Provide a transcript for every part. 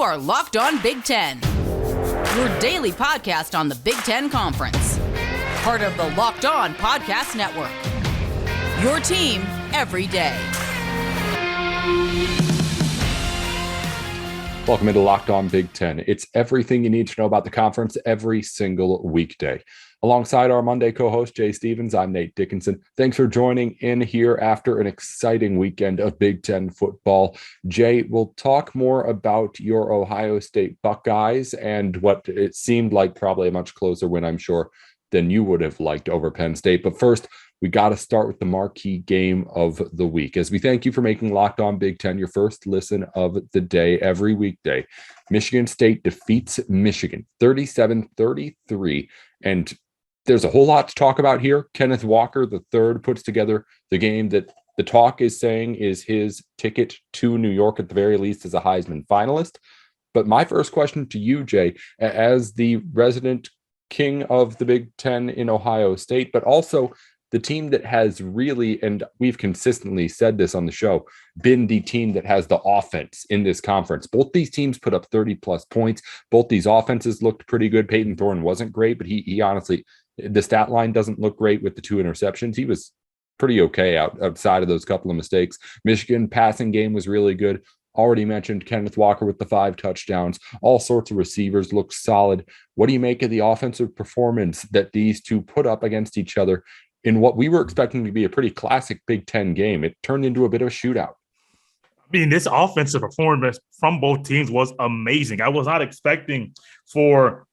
are Locked On Big Ten, your daily podcast on the Big Ten Conference. Part of the Locked On Podcast Network. Your team every day. Welcome into Locked On Big Ten. It's everything you need to know about the conference every single weekday. Alongside our Monday co-host, Jay Stevens, I'm Nate Dickinson. Thanks for joining in here after an exciting weekend of Big Ten football. Jay, we'll talk more about your Ohio State Buckeyes and what it seemed like probably a much closer win, I'm sure, than you would have liked over Penn State. But first, we got to start with the marquee game of the week. As we thank you for making Locked On Big Ten your first listen of the day every weekday. Michigan State defeats Michigan 37-33. And there's a whole lot to talk about here. Kenneth Walker III puts together the game that the talk is saying is his ticket to New York at the very least as a Heisman finalist. But my first question to you, Jay, as the resident king of the Big Ten in Ohio State, but also the team that has really, and we've consistently said this on the show, been the team that has the offense in this conference. Both these teams put up 30-plus points. Both these offenses looked pretty good. Peyton Thorne wasn't great, but he honestly, the stat line doesn't look great with the 2 interceptions. He was pretty okay outside of those couple of mistakes. Michigan passing game was really good. Already mentioned Kenneth Walker with the 5 touchdowns. All sorts of receivers look solid. What do you make of the offensive performance that these two put up against each other in what we were expecting to be a pretty classic Big Ten game? It turned into a bit of a shootout. I mean, this offensive performance from both teams was amazing. I was not expecting for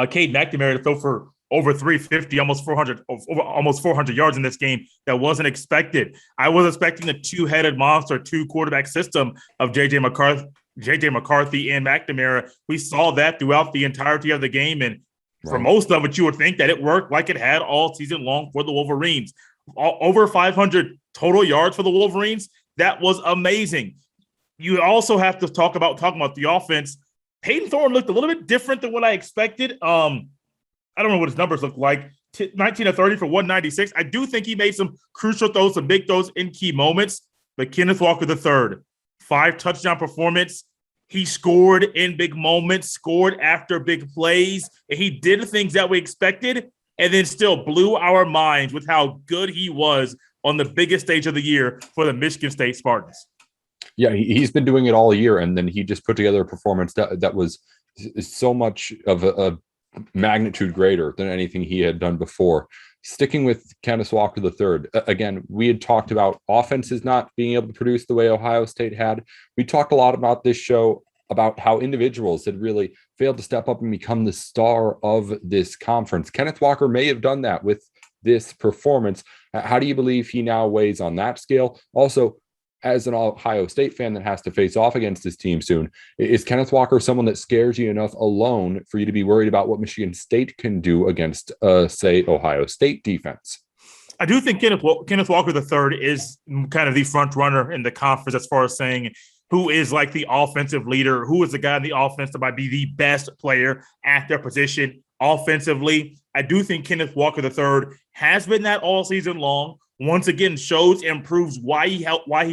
Cade McNamara to throw for over 350, almost 400 yards in this game. That wasn't expected. I was expecting a 2-headed monster, 2-quarterback system of JJ McCarthy and McNamara. We saw that throughout the entirety of the game, and for most of it, you would think that it worked like it had all season long for the Wolverines. Over 500 total yards for the Wolverines. That was amazing. You also have to talking about the offense. Peyton Thorne looked a little bit different than what I expected. I don't know what his numbers look like. 19 of 30 for 196. I do think he made some crucial throws, some big throws in key moments. But Kenneth Walker III, 5 touchdown performance. He scored in big moments, scored after big plays, and he did the things that we expected, and then still blew our minds with how good he was on the biggest stage of the year for the Michigan State Spartans. Yeah, he's been doing it all year, and then he just put together a performance that was so much of a magnitude greater than anything he had done before. Sticking with Candace Walker III, again, we had talked about offenses not being able to produce the way Ohio State had. We talked a lot about this show about how individuals had really failed to step up and become the star of this conference. Kenneth Walker may have done that with this performance. How do you believe he now weighs on that scale? Also, as an Ohio State fan that has to face off against this team soon, is Kenneth Walker someone that scares you enough alone for you to be worried about what Michigan State can do against, say, Ohio State defense? I do think Kenneth Walker III is kind of the front runner in the conference as far as saying who is like the offensive leader, who is the guy in the offense that might be the best player at their position offensively. I do think Kenneth Walker III has been that all season long. Once again, shows and proves why he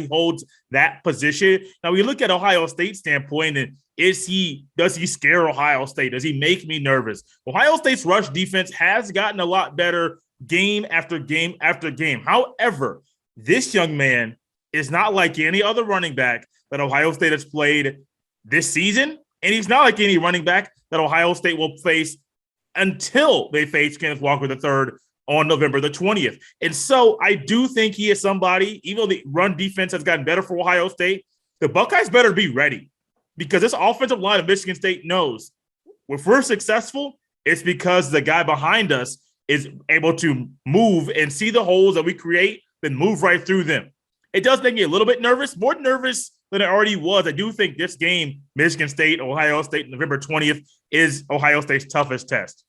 holds that position. Now, we look at Ohio State's standpoint, and does he scare Ohio State? Does he make me nervous? Ohio State's rush defense has gotten a lot better game after game after game. However, this young man is not like any other running back that Ohio State has played this season, and he's not like any running back that Ohio State will face until they face Kenneth Walker III on November the 20th. And so I do think he is somebody, even though the run defense has gotten better for Ohio State, the Buckeyes better be ready, because this offensive line of Michigan State knows if we're successful, it's because the guy behind us is able to move and see the holes that we create, then move right through them. It does make me a little bit nervous, more nervous than it already was. I do think this game, Michigan State, Ohio State, November 20th, is Ohio State's toughest test.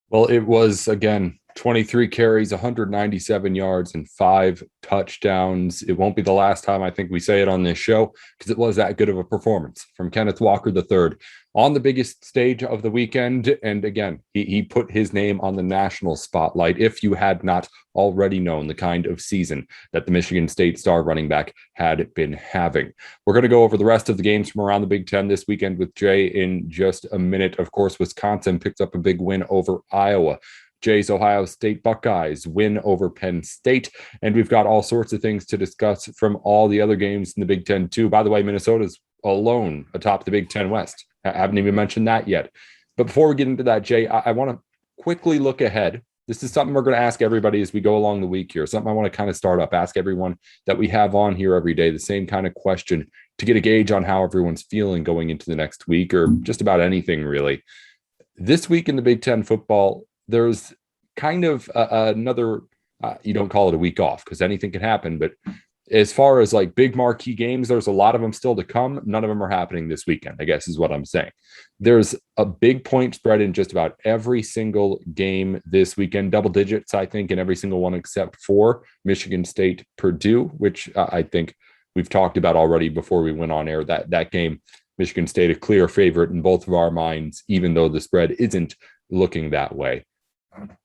Well, it was, again, 23 carries, 197 yards, and 5 touchdowns. It won't be the last time I think we say it on this show, because it was that good of a performance from Kenneth Walker III. on the biggest stage of the weekend. And again, he put his name on the national spotlight, if you had not already known the kind of season that the Michigan State star running back had been having. We're going to go over the rest of the games from around the Big Ten this weekend with Jay in just a minute. Of course, Wisconsin picked up a big win over Iowa. Jay's Ohio State Buckeyes win over Penn State. And we've got all sorts of things to discuss from all the other games in the Big Ten too. By the way, Minnesota's alone atop the Big Ten West. I haven't even mentioned that yet. But before we get into that, Jay, I want to quickly look ahead. This is something we're going to ask everybody as we go along the week here. Something I want to kind of start up, ask everyone that we have on here every day, the same kind of question to get a gauge on how everyone's feeling going into the next week or just about anything really. This week in the Big Ten football, there's kind of another, you don't call it a week off because anything can happen, but as far as like big marquee games, there's a lot of them still to come. None of them are happening this weekend, I guess is what I'm saying. There's a big point spread in just about every single game this weekend, double digits, I think, in every single one except for Michigan State, Purdue, which I think we've talked about already before we went on air. That game, Michigan State, a clear favorite in both of our minds, even though the spread isn't looking that way.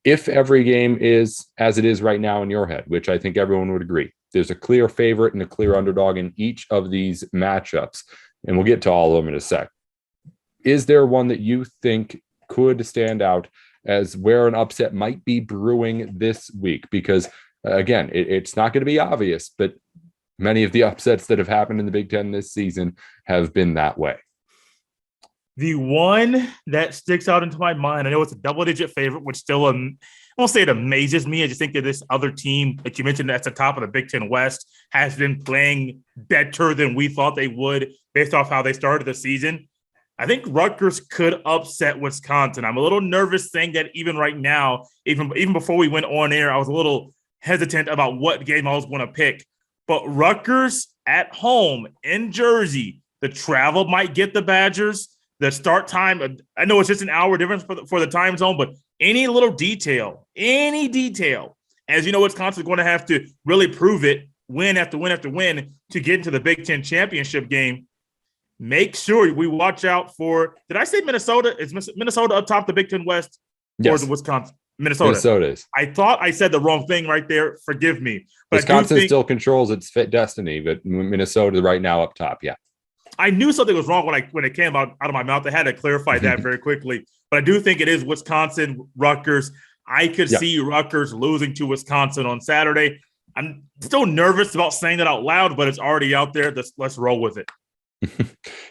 If every game is as it is right now in your head, which I think everyone would agree, there's a clear favorite and a clear underdog in each of these matchups, and we'll get to all of them in a sec. Is there one that you think could stand out as where an upset might be brewing this week? Because, again, it's not going to be obvious, but many of the upsets that have happened in the Big Ten this season have been that way. The one that sticks out into my mind, I know it's a double-digit favorite, which still, I won't say it amazes me. I just think that this other team that you mentioned that's the top of the Big Ten West has been playing better than we thought they would based off how they started the season. I think Rutgers could upset Wisconsin. I'm a little nervous saying that even right now, even before we went on air, I was a little hesitant about what game I was going to pick. But Rutgers at home in Jersey, the travel might get the Badgers. The start time, I know it's just an hour difference for the time zone, but any little detail, as you know, Wisconsin's going to have to really prove it win after win after win to get into the Big Ten championship game. Make sure we watch out for, did I say Minnesota? Is Minnesota up top the Big Ten West? Yes. Or is it Wisconsin? Minnesota is. I thought I said the wrong thing right there. Forgive me. But Wisconsin still controls its destiny, but Minnesota right now up top, yeah. I knew something was wrong when it came out of my mouth. I had to clarify that very quickly. But I do think it is Wisconsin, Rutgers. I could see Rutgers losing to Wisconsin on Saturday. I'm still nervous about saying that out loud, but it's already out there. Let's roll with it.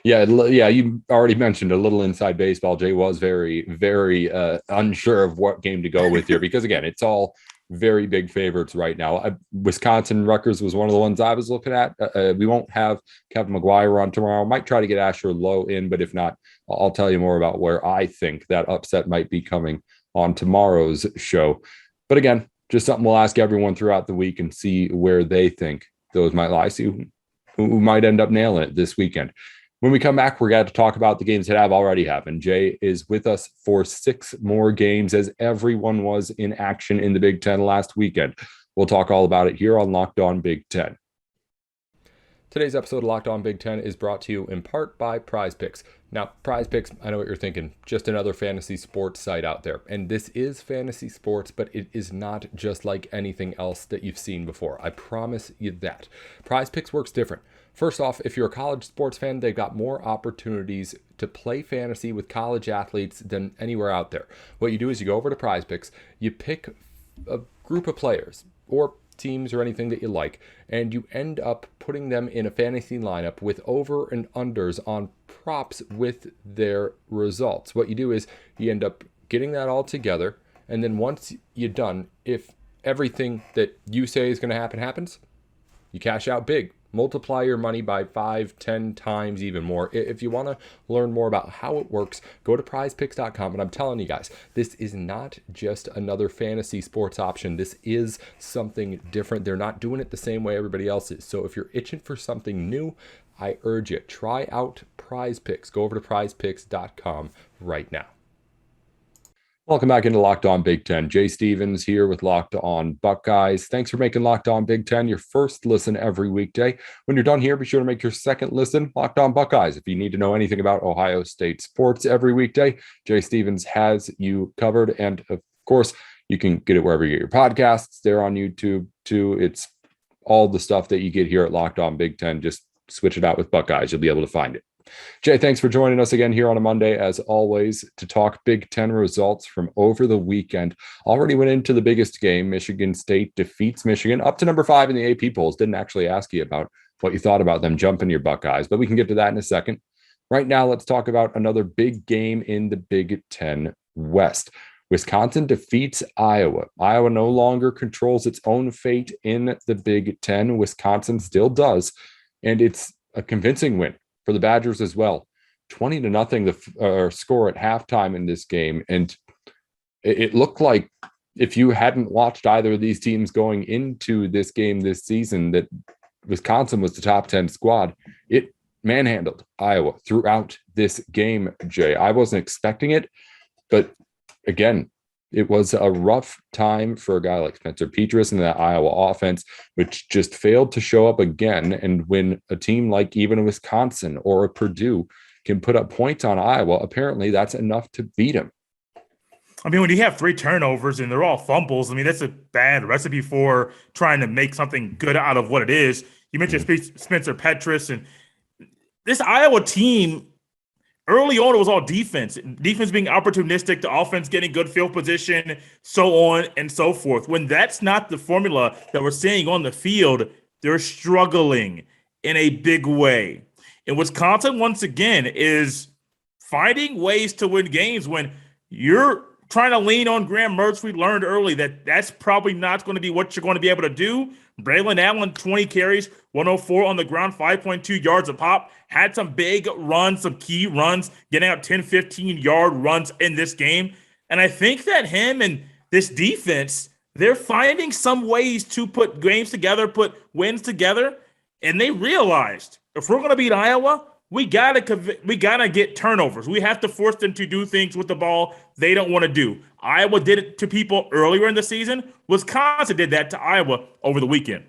Yeah. You already mentioned a little inside baseball. Jay was very, very unsure of what game to go with here because, again, it's all very big favorites right now. Wisconsin Rutgers was one of the ones I was looking at. We won't have Kevin McGuire on tomorrow. Might try to get Asher Lowe in, but if not, I'll tell you more about where I think that upset might be coming on tomorrow's show. But again, just something we'll ask everyone throughout the week and see where they think those might lie. See who might end up nailing it this weekend. When we come back, we're going to talk about the games that have already happened. Jay is with us for 6 more games as everyone was in action in the Big Ten last weekend. We'll talk all about it here on Locked On Big Ten. Today's episode of Locked On Big Ten is brought to you in part by Prize Picks. Now, Prize Picks, I know what you're thinking, just another fantasy sports site out there. And this is fantasy sports, but it is not just like anything else that you've seen before. I promise you that. Prize Picks works different. First off, if you're a college sports fan, they've got more opportunities to play fantasy with college athletes than anywhere out there. What you do is you go over to Prize Picks, you pick a group of players or teams or anything that you like, and you end up putting them in a fantasy lineup with over and unders on props with their results. What you do is you end up getting that all together, and then once you're done, if everything that you say is going to happen happens, you cash out big. Multiply your money by 5-10 times, even more. If you want to learn more about how it works, go to prizepicks.com. And I'm telling you guys, this is not just another fantasy sports option. This is something different. They're not doing it the same way everybody else is. So if you're itching for something new, I urge you, try out Prize Picks. Go over to prizepicks.com right now. Welcome back into Locked On Big Ten. Jay Stevens here with Locked On Buckeyes. Thanks for making Locked On Big Ten your first listen every weekday. When you're done here, be sure to make your second listen Locked On Buckeyes. If you need to know anything about Ohio State sports every weekday, Jay Stevens has you covered. And of course, you can get it wherever you get your podcasts. They're on YouTube too. It's all the stuff that you get here at Locked On Big Ten. Just switch it out with Buckeyes. You'll be able to find it. Jay, thanks for joining us again here on a Monday, as always, to talk Big Ten results from over the weekend. Already went into the biggest game. Michigan State defeats Michigan up to number 5 in the AP polls. Didn't actually ask you about what you thought about them jumping your Buckeyes, but we can get to that in a second. Right now, let's talk about another big game in the Big Ten West. Wisconsin defeats Iowa. Iowa no longer controls its own fate in the Big Ten. Wisconsin still does, and it's a convincing win for the Badgers as well. 20-0 the score at halftime in this game. And it looked like, if you hadn't watched either of these teams going into this game this season, that Wisconsin was the top 10 squad. It manhandled Iowa throughout this game, Jay. I wasn't expecting it, but again, it was a rough time for a guy like Spencer Petras and that Iowa offense, which just failed to show up again. And when a team like even Wisconsin or a Purdue can put up points on Iowa, apparently that's enough to beat them. I mean, when you have 3 turnovers and they're all fumbles, I mean, that's a bad recipe for trying to make something good out of what it is. You mentioned Spencer Petras, and this Iowa team, early on, it was all defense. Defense being opportunistic, the offense getting good field position, so on and so forth. When that's not the formula that we're seeing on the field, they're struggling in a big way. And Wisconsin, once again, is finding ways to win games when you're trying to lean on Graham Mertz. We learned early that that's probably not going to be what you're going to be able to do. Braylon Allen, 20 carries, 104 on the ground, 5.2 yards a pop. Had some big runs, some key runs, getting out 10, 15-yard runs in this game. And I think that him and this defense, they're finding some ways to put games together, put wins together. And they realized, if we're going to beat Iowa, we gotta get turnovers. We have to force them to do things with the ball they don't want to do. Iowa did it to people earlier in the season. Wisconsin did that to Iowa over the weekend.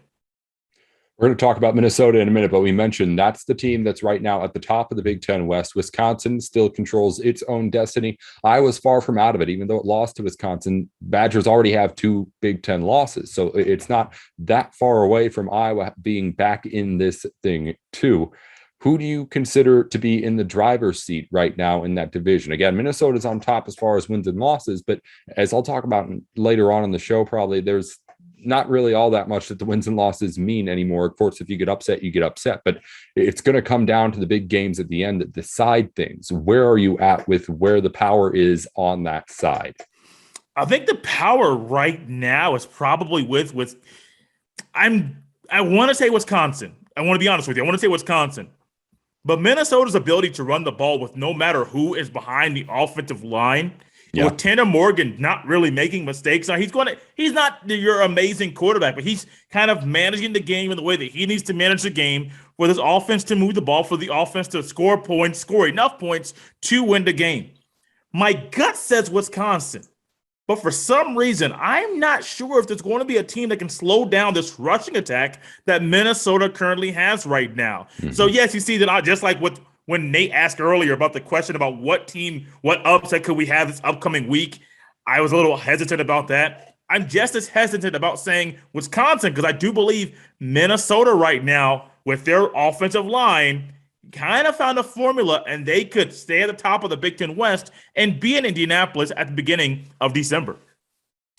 We're going to talk about Minnesota in a minute, but we mentioned that's the team that's right now at the top of the Big Ten West. Wisconsin still controls its own destiny. Iowa's far from out of it, even though it lost to Wisconsin. Badgers already have 2 Big Ten losses, so it's not that far away from Iowa being back in this thing too. Who do you consider to be in the driver's seat right now in that division? Again, Minnesota's on top as far as wins and losses, but as I'll talk about later on in the show, probably there's not really all that much that the wins and losses mean anymore. Of course, if you get upset, you get upset, but it's going to come down to the big games at the end that decide things. Where are you at with where the power is on that side? I think the power right now is probably I want to say Wisconsin. I want to be honest with you. I want to say Wisconsin. But Minnesota's ability to run the ball with no matter who is behind the offensive line, with Tanner Morgan not really making mistakes. Now he's not your amazing quarterback, but he's kind of managing the game in the way that he needs to manage the game for this offense to move the ball, for the offense to score enough points to win the game. My gut says Wisconsin. But for some reason, I'm not sure if there's going to be a team that can slow down this rushing attack that Minnesota currently has right now. Mm-hmm. So, yes, you see that just like when Nate asked earlier about the question about what upset could we have this upcoming week, I was a little hesitant about that. I'm just as hesitant about saying Wisconsin because I do believe Minnesota right now with their offensive line kind of found a formula, and they could stay at the top of the Big Ten West and be in Indianapolis at the beginning of December.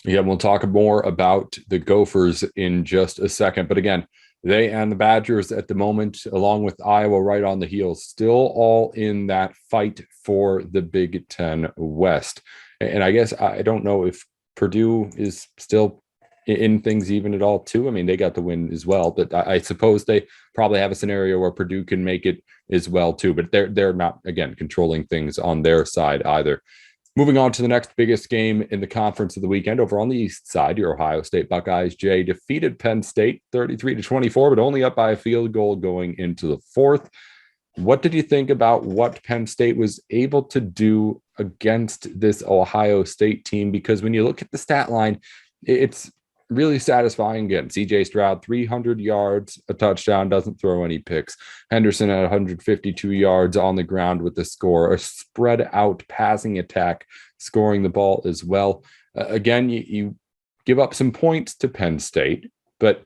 Yeah, we'll talk more about the Gophers in just a second. But again, they and the Badgers at the moment, along with Iowa right on the heels, still all in that fight for the Big Ten West. And I guess I don't know if Purdue is still in things even at all too. I mean, they got the win as well, but I suppose they probably have a scenario where Purdue can make it as well too, but they're not, again, controlling things on their side either. Moving on to the next biggest game in the conference of the weekend, over on the east side, your Ohio State Buckeyes, Jay, defeated Penn State 33-24, but only up by a field goal going into the fourth. What did you think about what Penn State was able to do against this Ohio State team? Because when you look at the stat line, it's really satisfying. Again, CJ Stroud, 300 yards, a touchdown, doesn't throw any picks. Henderson at 152 yards on the ground with the score, a spread out passing attack, scoring the ball as well. Again, you give up some points to Penn State, but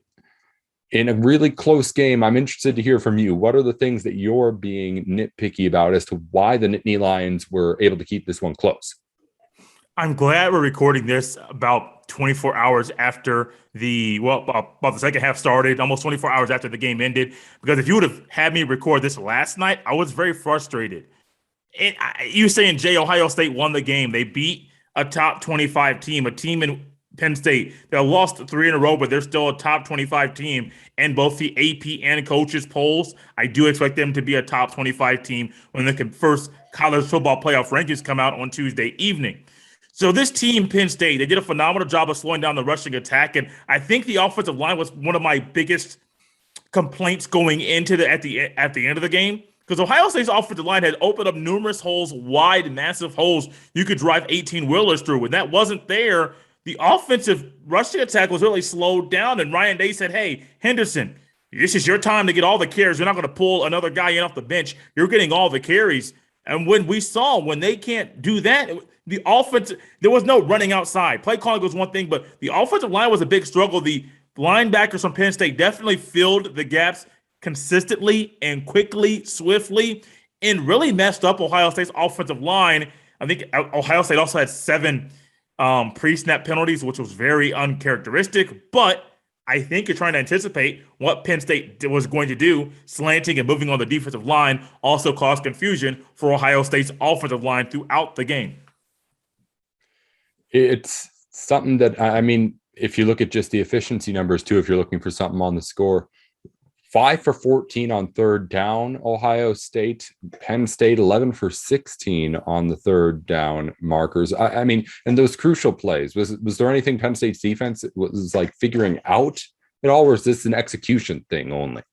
in a really close game, I'm interested to hear from you. What are the things that you're being nitpicky about as to why the Nittany Lions were able to keep this one close? I'm glad we're recording this about 24 hours after about the second half started, almost 24 hours after the game ended. Because if you would have had me record this last night, I was very frustrated. You saying, Jay, Ohio State won the game. They beat a top 25 team, a team in Penn State. They lost 3 in a row, but they're still a top 25 team in both the AP and coaches polls. I do expect them to be a top 25 team when the first college football playoff rankings come out on Tuesday evening. So this team, Penn State, they did a phenomenal job of slowing down the rushing attack, and I think the offensive line was one of my biggest complaints going into at the end of the game, because Ohio State's offensive line had opened up numerous holes, wide, massive holes you could drive 18-wheelers through. When that wasn't there, the offensive rushing attack was really slowed down, and Ryan Day said, hey, Henderson, this is your time to get all the carries. You're not going to pull another guy in off the bench. You're getting all the carries. And when they can't do that, the offense, there was no running outside. Play calling was one thing, but the offensive line was a big struggle. The linebackers from Penn State definitely filled the gaps consistently and quickly, swiftly, and really messed up Ohio State's offensive line. I think Ohio State also had 7 pre-snap penalties, which was very uncharacteristic, but I think you're trying to anticipate what Penn State was going to do. Slanting and moving on the defensive line also caused confusion for Ohio State's offensive line throughout the game. It's something that, I mean, if you look at just the efficiency numbers too, if you're looking for something on the score, 5 for 14 on third down, Ohio State. Penn State, 11 for 16 on the third down markers. I mean, and those crucial plays, was there anything Penn State's defense was like figuring out at all, or is this an execution thing only?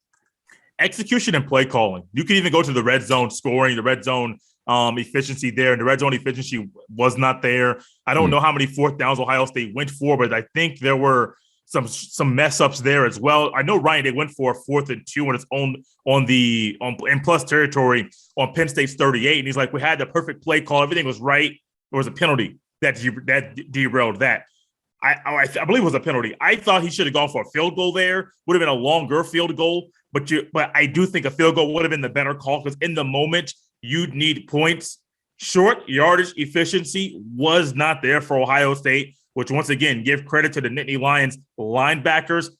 Execution and play calling. You can even go to the red zone scoring, the red zone efficiency there, and the red zone efficiency was not there. I don't know how many fourth downs Ohio State went for, but I think there were some mess ups there as well. I know Ryan, they went for a 4th and 2 on its own in plus territory on Penn State's 38, and he's like, we had the perfect play call, everything was right. There was a penalty that derailed that. I believe it was a penalty. I thought he should have gone for a field goal there. Would have been a longer field goal, but I do think a field goal would have been the better call, because in the moment you'd need points. Short yardage efficiency was not there for Ohio State, which once again, give credit to the Nittany Lions linebackers,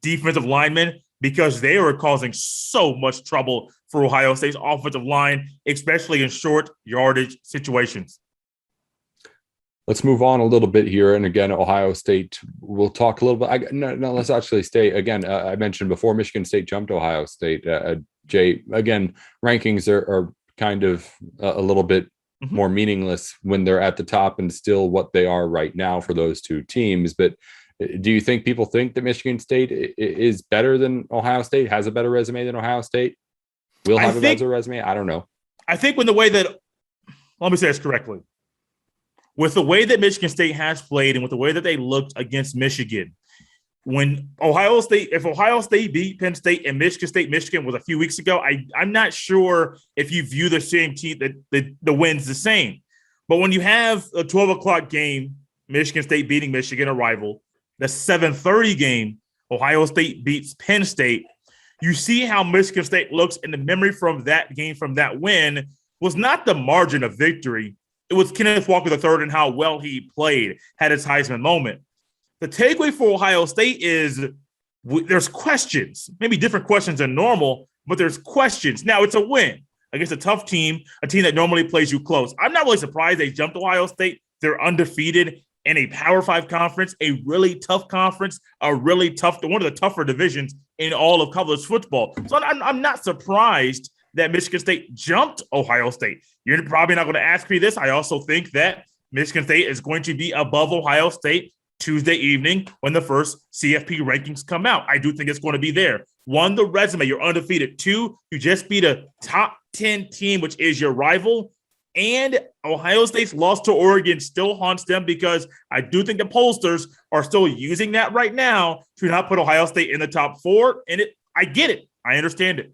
defensive linemen, because they were causing so much trouble for Ohio State's offensive line, especially in short yardage situations. Let's move on a little bit here. And again, Ohio State, we'll talk a little bit. Let's actually stay. Again, I mentioned before, Michigan State jumped Ohio State. Jay, again, rankings are kind of a little bit more meaningless when they're at the top, and still what they are right now for those two teams. But do you think people think that Michigan State is better than Ohio State, has a better resume than Ohio State, will have a better resume? I don't know. I think let me say this correctly. With the way that Michigan State has played and with the way that they looked against Michigan, if Ohio State beat Penn State and Michigan was a few weeks ago, I'm not sure if you view the same team, the wins the same. But when you have a 12 o'clock game, Michigan State beating Michigan, a rival, the 7:30 game, Ohio State beats Penn State, you see how Michigan State looks, and the memory from that game, from that win, was not the margin of victory. It was Kenneth Walker III and how well he played, had his Heisman moment. The takeaway for Ohio State is there's questions, maybe different questions than normal, but there's questions. Now, it's a win against a tough team, a team that normally plays you close. I'm not really surprised they jumped Ohio State. They're undefeated in a Power 5 conference, a really tough conference, one of the tougher divisions in all of college football. So I'm not surprised that Michigan State jumped Ohio State. You're probably not going to ask me this. I also think that Michigan State is going to be above Ohio State Tuesday evening when the first CFP rankings come out. I do think it's going to be there. One, the resume, you're undefeated. Two, you just beat a top 10 team, which is your rival. And Ohio State's loss to Oregon still haunts them because I do think the pollsters are still using that right now to not put Ohio State in the top 4. And I get it. I understand it.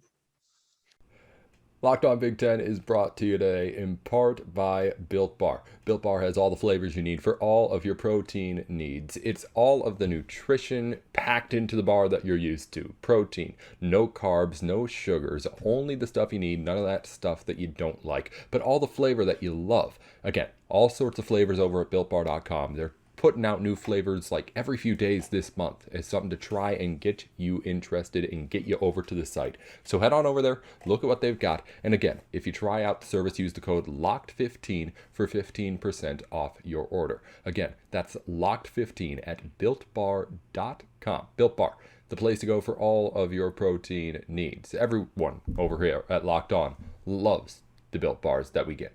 Locked On Big Ten is brought to you today in part by Built Bar. Built Bar has all the flavors you need for all of your protein needs. It's all of the nutrition packed into the bar that you're used to. Protein, no carbs, no sugars, only the stuff you need, none of that stuff that you don't like, but all the flavor that you love. Again, all sorts of flavors over at BuiltBar.com. They're putting out new flavors like every few days this month. It's something to try and get you interested and get you over to the site. So head on over there, look at what they've got. And again, if you try out the service, use the code LOCKED15 for 15% off your order. Again, that's LOCKED15 at BuiltBar.com. Built Bar, the place to go for all of your protein needs. Everyone over here at Locked On loves the Built Bars that we get.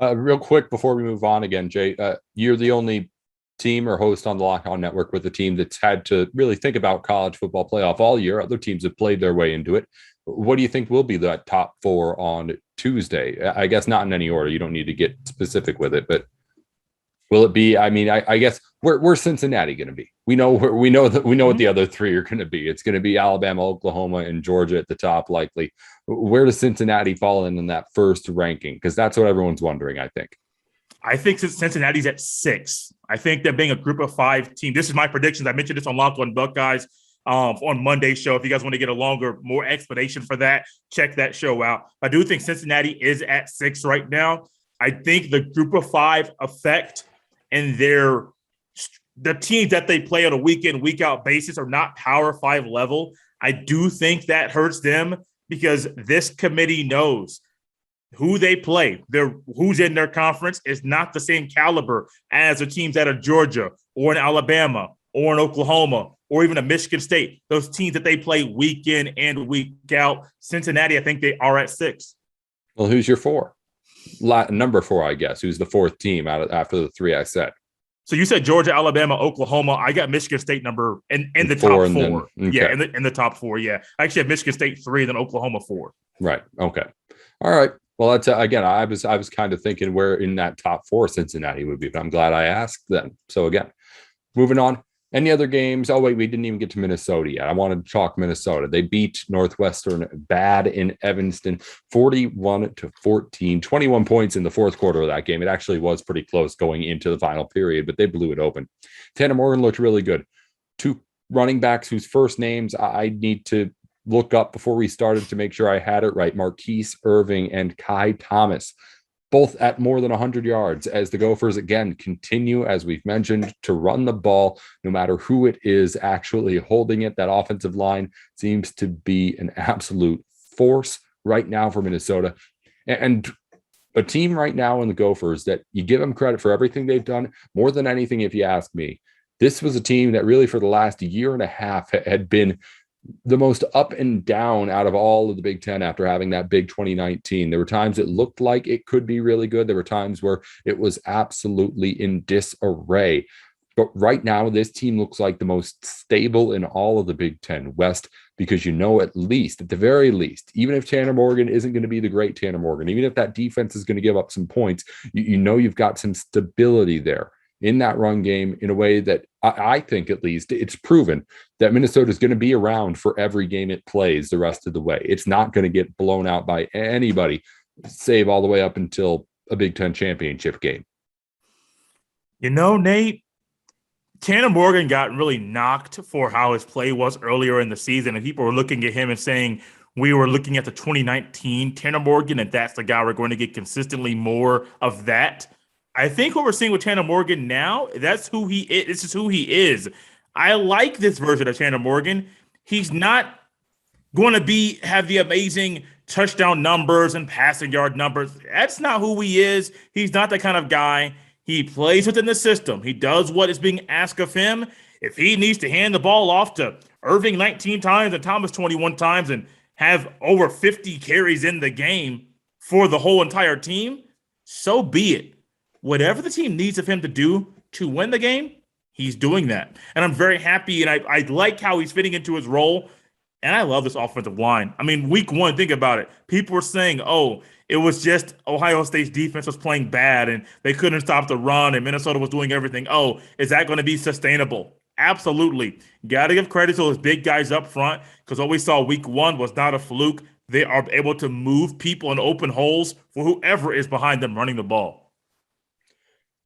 Real quick before we move on again, Jay, you're the only team or host on the Locked On Network with a team that's had to really think about college football playoff all year. Other teams have played their way into it. What do you think will be that top 4 on Tuesday? I guess not in any order. You don't need to get specific with it, but will it be? I mean, I guess where's Cincinnati going to be? We know what the other 3 are going to be. It's going to be Alabama, Oklahoma, and Georgia at the top, likely. Where does Cincinnati fall in that first ranking? Because that's what everyone's wondering, I think. I think Cincinnati's at 6. I think that being a group of 5 team. This is my predictions. I mentioned this on Locked On Buckeyes on Monday's show. If you guys want to get a longer, more explanation for that, check that show out. I do think Cincinnati is at 6 right now. I think the group of 5 effect and the teams that they play on a week in, week out basis are not Power 5 level. I do think that hurts them because this committee knows who they play. Who's in their conference is not the same caliber as the teams out of Georgia or in Alabama or in Oklahoma or even a Michigan State. Those teams that they play week in and week out. Cincinnati, I think they are at 6. Well, who's your 4? Number 4, I guess. Who's the 4th team after the 3 I said? So you said Georgia, Alabama, Oklahoma. I got Michigan State number in the top 4. Okay. Yeah, in the top 4. Yeah, I actually have Michigan State 3 and then Oklahoma 4. Right. Okay. All right. Well, that's again. I was kind of thinking where in that top 4 Cincinnati would be, but I'm glad I asked then. So again, moving on. Any other games? Oh, wait, we didn't even get to Minnesota yet. I wanted to talk Minnesota. They beat Northwestern bad in Evanston, 41-14, 21 points in the 4th quarter of that game. It actually was pretty close going into the final period, but they blew it open. Tanner Morgan looked really good. 2 running backs whose first names I need to look up before we started to make sure I had it right. Marquis, Irving, and Kai Thomas. Both at more than 100 yards as the Gophers, again, continue, as we've mentioned, to run the ball, no matter who it is actually holding it. That offensive line seems to be an absolute force right now for Minnesota. And a team right now in the Gophers that you give them credit for everything they've done. More than anything, if you ask me, this was a team that really for the last year and a half had been the most up and down out of all of the Big Ten after having that big 2019. There were times it looked like it could be really good. There were times where it was absolutely in disarray. But right now, this team looks like the most stable in all of the Big Ten West because at the very least, even if Tanner Morgan isn't going to be the great Tanner Morgan, even if that defense is going to give up some points, you've got some stability there in that run game in a way that I think at least it's proven that Minnesota is going to be around for every game it plays the rest of the way. It's not going to get blown out by anybody, save all the way up until a Big Ten championship game. Nate, Tanner Morgan got really knocked for how his play was earlier in the season, and people were looking at him and saying we were looking at the 2019 Tanner Morgan, and that's the guy we're going to get consistently more of that. I think what we're seeing with Tanner Morgan now, that's who he is. This is who he is. I like this version of Tanner Morgan. He's not going to have the amazing touchdown numbers and passing yard numbers. That's not who he is. He's not that kind of guy. He plays within the system. He does what is being asked of him. If he needs to hand the ball off to Irving 19 times and Thomas 21 times and have over 50 carries in the game for the whole entire team, so be it. Whatever the team needs of him to do to win the game, he's doing that. And I'm very happy, and I like how he's fitting into his role. And I love this offensive line. I mean, week one, think about it. People were saying, oh, it was just Ohio State's defense was playing bad and they couldn't stop the run and Minnesota was doing everything. Oh, is that going to be sustainable? Absolutely. Got to give credit to those big guys up front because what we saw week one was not a fluke. They are able to move people in open holes for whoever is behind them running the ball.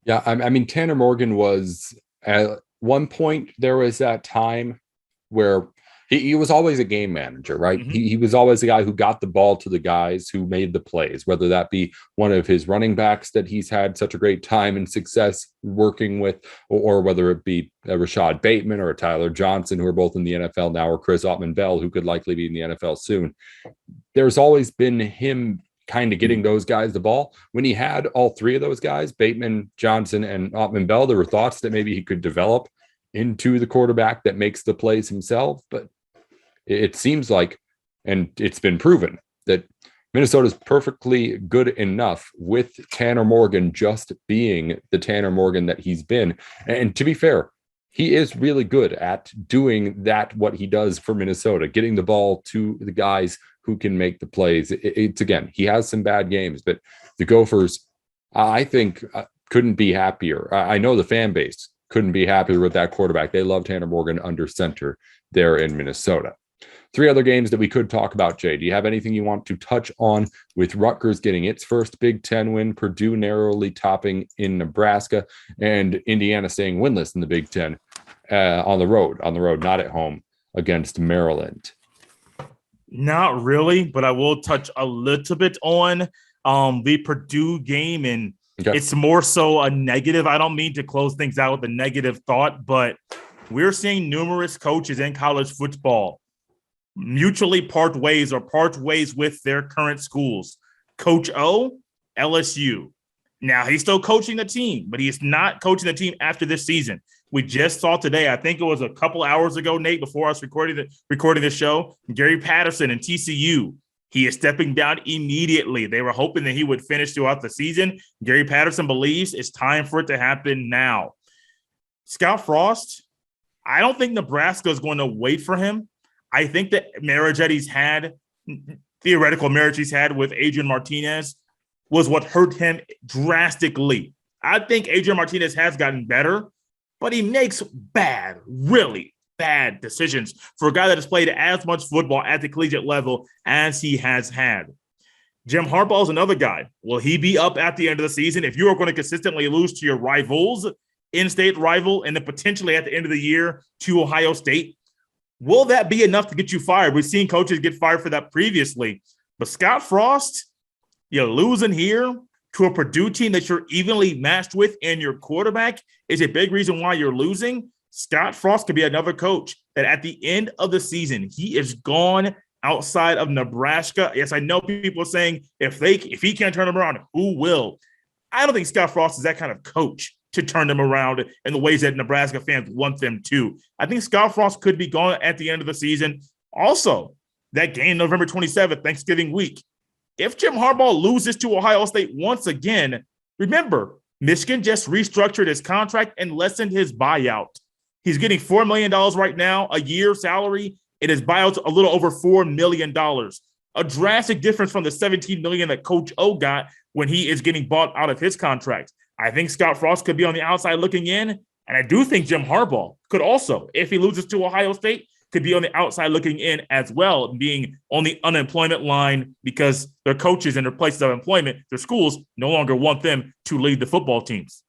Yeah, I mean, Tanner Morgan was at one point, there was that time where he was always a game manager, right? Mm-hmm. He was always the guy who got the ball to the guys who made the plays, whether that be one of his running backs that he's had such a great time and success working with, or whether it be a Rashad Bateman or a Tyler Johnson, who are both in the NFL now, or Chris Ottman-Bell, who could likely be in the NFL soon. There's always been him kind of getting those guys the ball. When he had all three of those guys, Bateman, Johnson, and Ottman-Bell, there were thoughts that maybe he could develop into the quarterback that makes the plays himself, but it seems like, and it's been proven, that Minnesota's perfectly good enough with Tanner Morgan just being the Tanner Morgan that he's been. And to be fair, he is really good at doing that, what he does for Minnesota, getting the ball to the guys who can make the plays. It's again, he has some bad games, but the Gophers, I think, couldn't be happier. I know the fan base couldn't be happier with that quarterback. They love Tanner Morgan under center there in Minnesota. Three other games that we could talk about, Jay. Do you have anything you want to touch on with Rutgers getting its first Big Ten win, Purdue narrowly topping in Nebraska, and Indiana staying winless in the Big Ten on the road, not at home against Maryland? Not really, but I will touch a little bit on the Purdue game, and It's more so a negative. I don't mean to close things out with a negative thought, but we're seeing numerous coaches in college football mutually part ways with their current schools. Coach O, LSU. Now, he's still coaching the team, but he is not coaching the team after this season. We just saw today, I think it was a couple hours ago, Nate, before us recording the show, Gary Patterson and TCU. He is stepping down immediately. They were hoping that he would finish throughout the season. Gary Patterson believes it's time for it to happen now. Scott Frost, I don't think Nebraska is going to wait for him. I think that theoretical marriage he's had with Adrian Martinez was what hurt him drastically. I think Adrian Martinez has gotten better, but he makes really bad decisions for a guy that has played as much football at the collegiate level as he has had. Jim Harbaugh is another guy. Will he be up at the end of the season? If you are going to consistently lose to your rivals, in-state rival, and then potentially at the end of the year to Ohio State, will that be enough to get you fired? We've seen coaches get fired for that previously. But Scott Frost, you're losing here to a Purdue team that you're evenly matched with, and your quarterback is a big reason why you're losing. Scott Frost could be another coach that at the end of the season, he is gone outside of Nebraska. Yes, I know people are saying if he can't turn them around, who will? I don't think Scott Frost is that kind of coach to turn them around in the ways that Nebraska fans want them to. I think Scott Frost could be gone at the end of the season. Also, that game November 27th, Thanksgiving week, if Jim Harbaugh loses to Ohio State once again, remember, Michigan just restructured his contract and lessened his buyout. He's getting $4 million right now, a year salary, and his buyout's a little over $4 million. A drastic difference from the $17 million that Coach O got when he is getting bought out of his contract. I think Scott Frost could be on the outside looking in, and I do think Jim Harbaugh could also, if he loses to Ohio State, could be on the outside looking in as well, being on the unemployment line because their coaches and their places of employment, their schools, no longer want them to lead the football teams.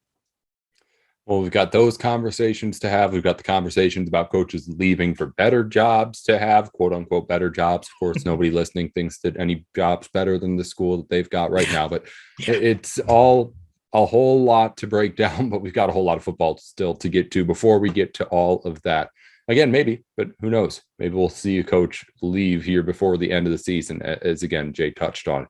Well, we've got those conversations to have. We've got the conversations about coaches leaving for better jobs to have, quote unquote, better jobs. Of course, nobody listening thinks that any job's better than the school that they've got right now, but it's all a whole lot to break down, but we've got a whole lot of football still to get to before we get to all of that. Again, maybe, but who knows? Maybe we'll see a coach leave here before the end of the season, as again, Jay touched on.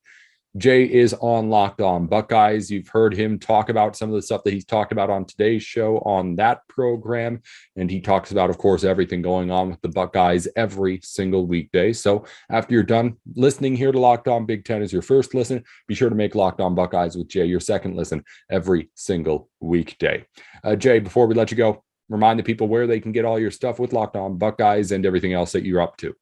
Jay is on Locked On Buckeyes. You've heard him talk about some of the stuff that he's talked about on today's show on that program. And he talks about, of course, everything going on with the Buckeyes every single weekday. So after you're done listening here to Locked On Big Ten as your first listen, be sure to make Locked On Buckeyes with Jay your second listen every single weekday. Jay, before we let you go, remind the people where they can get all your stuff with Locked On Buckeyes and everything else that you're up to.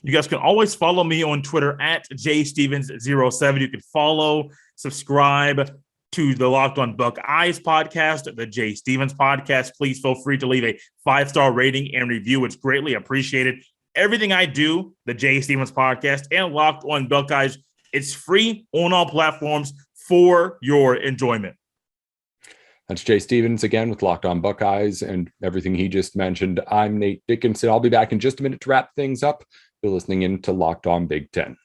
You guys can always follow me on Twitter at jstevens07. You can follow, subscribe to the Locked On Buckeyes podcast, the Jay Stevens podcast. Please feel free to leave a 5-star rating and review. It's greatly appreciated. Everything I do, the Jay Stevens podcast and Locked On Buckeyes, it's free on all platforms for your enjoyment. That's Jay Stevens again with Locked On Buckeyes and everything he just mentioned. I'm Nate Dickinson. I'll be back in just a minute to wrap things up. You're listening in to Locked On Big Ten.